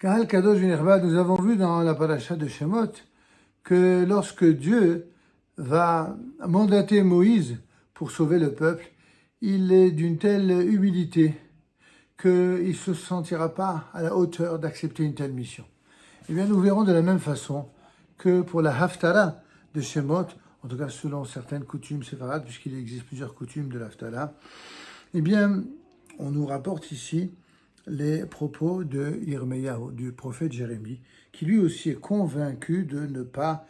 Kahal Kadosh V'Nirba, nous avons vu dans la paracha de Shemot que lorsque Dieu va mandater Moïse pour sauver le peuple, il est d'une telle humilité qu'il ne se sentira pas à la hauteur d'accepter une telle mission. Eh bien, nous verrons de la même façon que pour la Haftarah de Shemot, en tout cas selon certaines coutumes séfarades, puisqu'il existe plusieurs coutumes de l'Haftarah, eh bien, on nous rapporte ici les propos de Yirmeyahu, du prophète Jérémie, qui lui aussi est convaincu de ne pas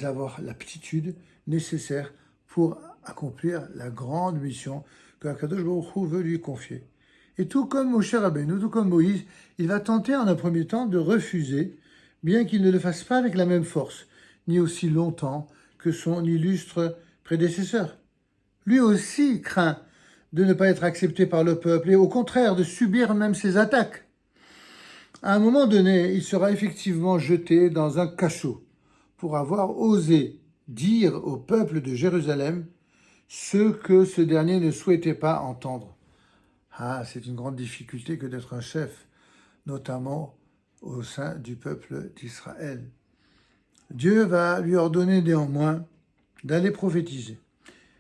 avoir l'aptitude nécessaire pour accomplir la grande mission que Akadosh Baruch Hu veut lui confier. Et tout comme Moshe Rabbeinu, tout comme Moïse, il va tenter en un premier temps de refuser, bien qu'il ne le fasse pas avec la même force, ni aussi longtemps que son illustre prédécesseur. Lui aussi craint de ne pas être accepté par le peuple et au contraire de subir même ses attaques. À un moment donné, il sera effectivement jeté dans un cachot pour avoir osé dire au peuple de Jérusalem ce que ce dernier ne souhaitait pas entendre. Ah, c'est une grande difficulté que d'être un chef, notamment au sein du peuple d'Israël. Dieu va lui ordonner néanmoins d'aller prophétiser.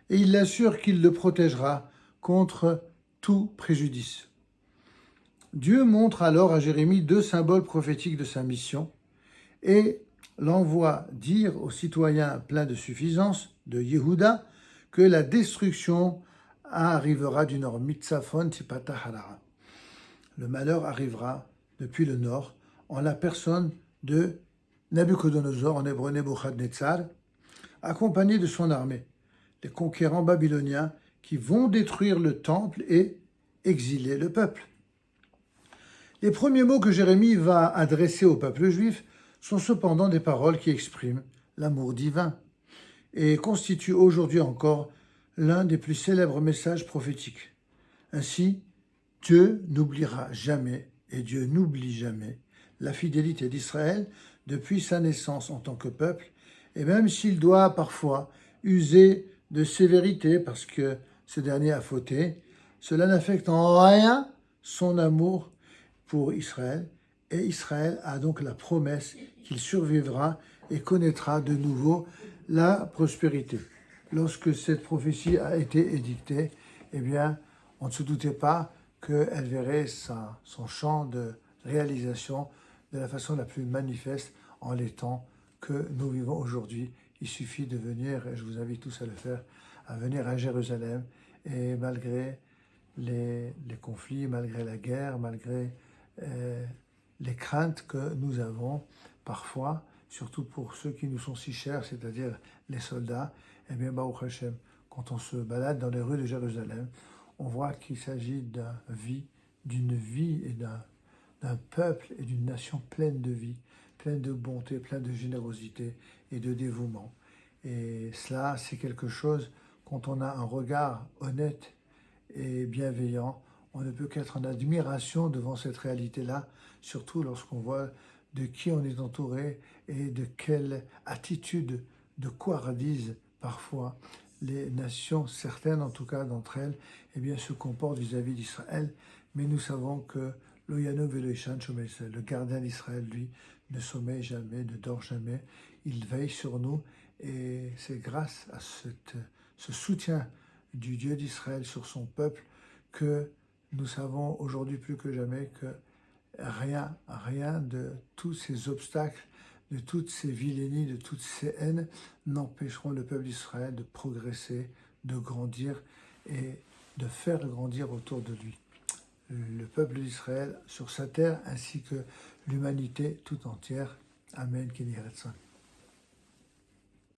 Et il l'assure qu'il le protégera contre tout préjudice. Dieu montre alors à Jérémie deux symboles prophétiques de sa mission et l'envoie dire aux citoyens pleins de suffisance de Yehuda que la destruction arrivera du nord, Mitzafon Tipata Halara. Le malheur arrivera depuis le nord en la personne de Nabuchodonosor, en hébreu Nebuchadnezzar, accompagné de son armée, les conquérants babyloniens qui vont détruire le temple et exiler le peuple. Les premiers mots que Jérémie va adresser au peuple juif sont cependant des paroles qui expriment l'amour divin et constituent aujourd'hui encore l'un des plus célèbres messages prophétiques. Ainsi, Dieu n'oubliera jamais, et Dieu n'oublie jamais, la fidélité d'Israël depuis sa naissance en tant que peuple, et même s'il doit parfois user de sévérité parce que ce dernier a fauté, cela n'affecte en rien son amour pour Israël, et Israël a donc la promesse qu'il survivra et connaîtra de nouveau la prospérité. Lorsque cette prophétie a été édictée, eh bien, on ne se doutait pas qu'elle verrait son champ de réalisation de la façon la plus manifeste en les temps que nous vivons aujourd'hui. Il suffit de venir, et je vous invite tous à le faire, à venir à Jérusalem, et malgré les conflits, malgré la guerre, malgré les craintes que nous avons parfois, surtout pour ceux qui nous sont si chers, c'est-à-dire les soldats, eh bien, Baruch Hashem, quand on se balade dans les rues de Jérusalem, on voit qu'il s'agit d'une vie et d'un peuple et d'une nation pleine de vie, pleine de bonté, pleine de générosité et de dévouement. Et cela, c'est quelque chose, quand on a un regard honnête et bienveillant, on ne peut qu'être en admiration devant cette réalité-là, surtout lorsqu'on voit de qui on est entouré et de quelle attitude de couardise parfois les nations, certaines en tout cas d'entre elles, eh bien, se comportent vis-à-vis d'Israël. Mais nous savons que l'Oyano Veloishan Shomesel, le gardien d'Israël, lui, ne sommeille jamais, ne dort jamais. Il veille sur nous et c'est grâce à ce soutien du Dieu d'Israël sur son peuple que nous savons aujourd'hui plus que jamais que rien de tous ces obstacles, de toutes ces vilainies, de toutes ces haines n'empêcheront le peuple d'Israël de progresser, de grandir et de faire grandir autour de lui le peuple d'Israël sur sa terre ainsi que l'humanité tout entière. Amen.